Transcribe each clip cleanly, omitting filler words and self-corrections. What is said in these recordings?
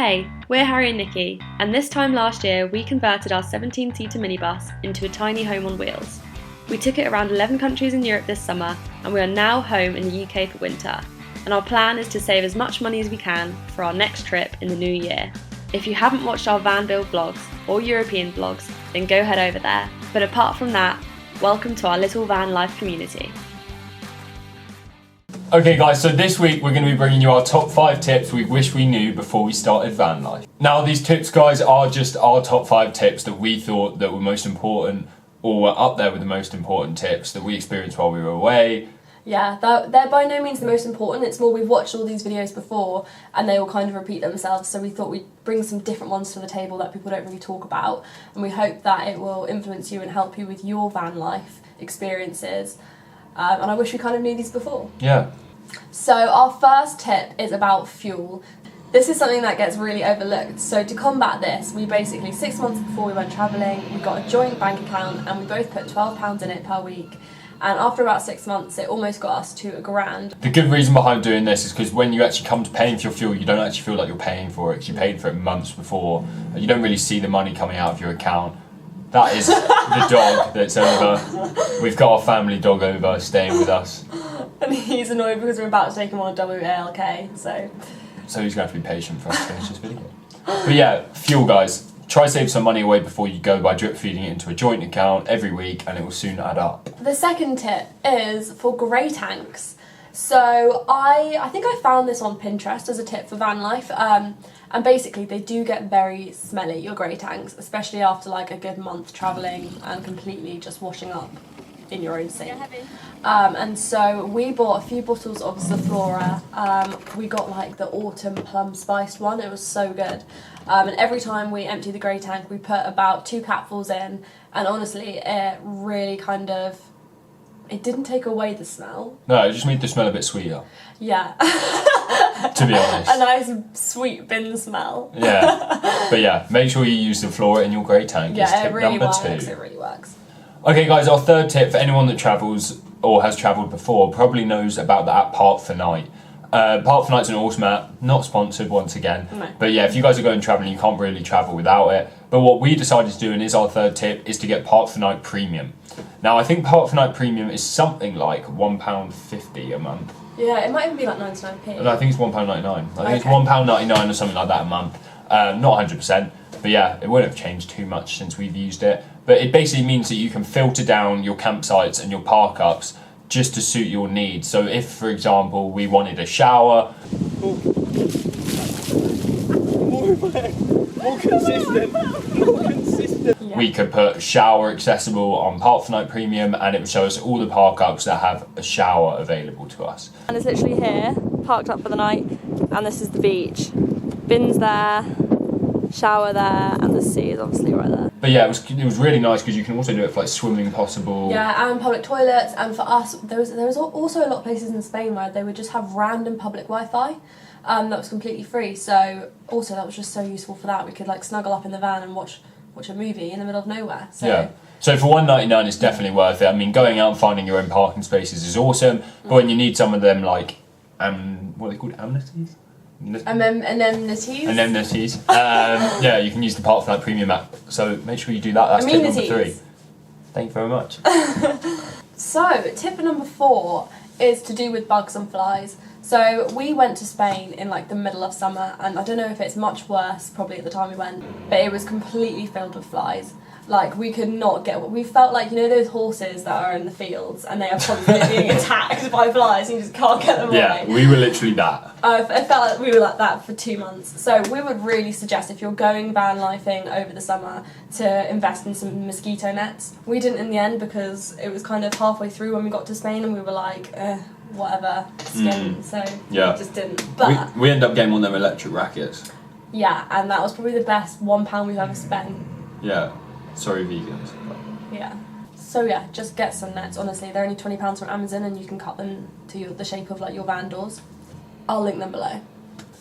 Hey, we're Harry and Nikki, and this time last year we converted our 17-seater minibus into a tiny home on wheels. We took it around 11 countries in Europe this summer, and we are now home in the UK for winter. And our plan is to save as much money as we can for our next trip in the new year. If you haven't watched our van build vlogs or European vlogs, then go head over there. But apart from that, welcome to our little van life community. Okay guys, so this week we're going to be bringing you our top 5 tips we wish we knew before we started van life. Now these tips, guys, are just our top 5 tips that we thought that were most important, or were up there with the most important tips that we experienced while we were away. Yeah, they're by no means the most important. It's more we've watched all these videos before and they all kind of repeat themselves, so we thought we'd bring some different ones to the table that people don't really talk about, and we hope that it will influence you and help you with your van life experiences. And I wish we kind of knew these before. Yeah. So our first tip is about fuel. This is something that gets really overlooked. So to combat this, we basically, 6 months before we went travelling, we got a joint bank account and we both put £12 in it per week. And after about 6 months, it almost got us to £1,000. The good reason behind doing this is because when you actually come to paying for your fuel, you don't actually feel like you're paying for it, because you paid for it months before. You don't really see the money coming out of your account. That is the dog that's over. We've got our family dog over, staying with us. And he's annoyed because we're about to take him on a WALK, so he's going to have to be patient for us to finish this video. But yeah, fuel, guys. Try to save some money away before you go by drip feeding it into a joint account every week, and it will soon add up. The second tip is for grey tanks. So I think I found this on Pinterest as a tip for van life, and basically they do get very smelly, your grey tanks, especially after like a good month travelling and completely just washing up in your own sink. And so we bought a few bottles of Zaflora. We got like the autumn plum spiced one, it was so good. And every time we empty the grey tank we put about 2 capfuls in, and honestly it really kind of, it didn't take away the smell. No, it just made the smell a bit sweeter. Yeah. To be honest. A nice sweet bin smell. Yeah. But yeah, make sure you use the Flora in your grey tank. Yeah, tip it really number works. 2. It really works. Okay guys, our third tip for anyone that travels or has travelled before probably knows about the app Park for Night. Park for Night's an awesome app, not sponsored once again. No. But yeah, if you guys are going travelling, you can't really travel without it. But what we decided to do, and is our third tip, is to get Park for Night Premium. Now I think Park for Night Premium is something like £1.50 a month. Yeah, it might even be like 99p. No, I think it's £1.99. I think it's £1.99 or something like that a month. Not 100%, but yeah, it wouldn't have changed too much since we've used it. But it basically means that you can filter down your campsites and your park-ups just to suit your needs. So if, for example, we wanted a shower... More consistent. Yeah. We could put shower accessible on Park for Night Premium, and it would show us all the park-ups that have a shower available to us. And it's literally here, parked up for the night, and this is the beach. Bins there, shower there, and the sea is obviously right there. But yeah, it was really nice because you can also do it for like swimming possible. Yeah, and public toilets, and for us, there was also a lot of places in Spain where they would just have random public Wi-Fi that was completely free. So also that was just so useful for that. We could like snuggle up in the van and watch a movie in the middle of nowhere. So. Yeah. So for £1.99 it's definitely worth it. I mean, going out and finding your own parking spaces is awesome, but when you need some of them like, what are they called, amenities? Amenities. Yeah, you can use the Park for Night Premium app. So make sure you do that. That's tip number 3. Thank you very much. So tip number 4 is to do with bugs and flies. So we went to Spain in like the middle of summer, and I don't know if it's much worse probably at the time we went, but it was completely filled with flies. Like we could not get, we felt like, you know those horses that are in the fields and they are constantly being attacked by flies and you just can't get them away? Yeah, we were literally that. It felt like we were like that for 2 months. So we would really suggest, if you're going van lifing over the summer, to invest in some mosquito nets. We didn't in the end because it was kind of halfway through when we got to Spain and we were like, whatever, skin, so yeah. We just didn't. But we ended up getting one of them electric rackets. Yeah, and that was probably the best £1 we've ever spent. Yeah. Sorry, vegans. Yeah. So yeah, just get some nets. Honestly, they're only £20 from Amazon, and you can cut them to the shape of like your van doors. I'll link them below.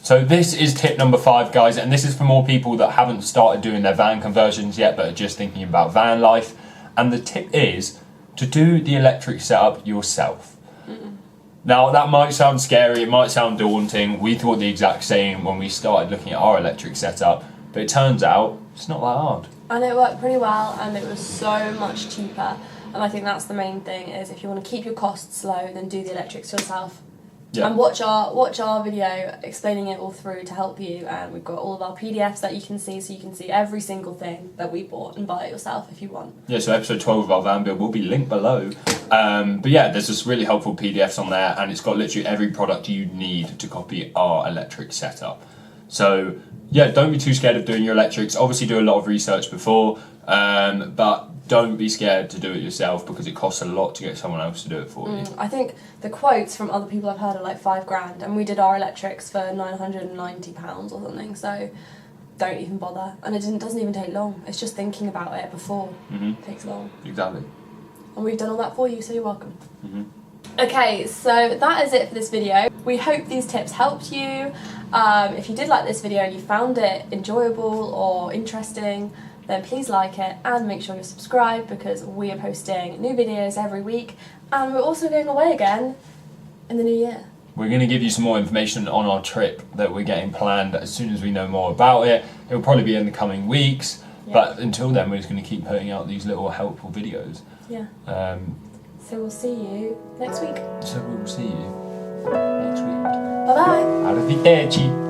So this is tip number 5, guys, and this is for more people that haven't started doing their van conversions yet, but are just thinking about van life. And the tip is to do the electric setup yourself. Now that might sound scary, it might sound daunting. We thought the exact same when we started looking at our electric setup, but it turns out it's not that hard. And it worked pretty well, and it was so much cheaper. And I think that's the main thing, is if you want to keep your costs low, then do the electrics yourself. Yeah. And watch our video explaining it all through to help you, and we've got all of our PDFs that you can see, so you can see every single thing that we bought and buy it yourself if you want. Yeah, so episode 12 of our van build will be linked below. But yeah, there's just really helpful PDFs on there, and it's got literally every product you need to copy our electric setup. So yeah, don't be too scared of doing your electrics. Obviously do a lot of research before, but don't be scared to do it yourself, because it costs a lot to get someone else to do it for you. I think the quotes from other people I've heard are like $5,000, and we did our electrics for £990 or something, so don't even bother. And it doesn't even take long. It's just thinking about it before it takes long. Exactly. And we've done all that for you, so you're welcome. Mm-hmm. Okay, so that is it for this video. We hope these tips helped you. If you did like this video and you found it enjoyable or interesting, then please like it and make sure you're subscribed, because we are posting new videos every week, and we're also going away again in the new year. We're going to give you some more information on our trip that we're getting planned as soon as we know more about it. It'll probably be in the coming weeks, but until then we're just going to keep putting out these little helpful videos. Yeah. So we'll see you next week. So we'll see you next week. Bye-bye. Arrivederci.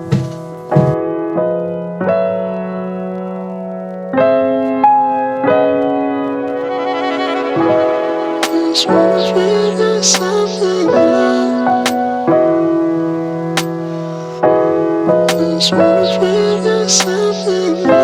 Something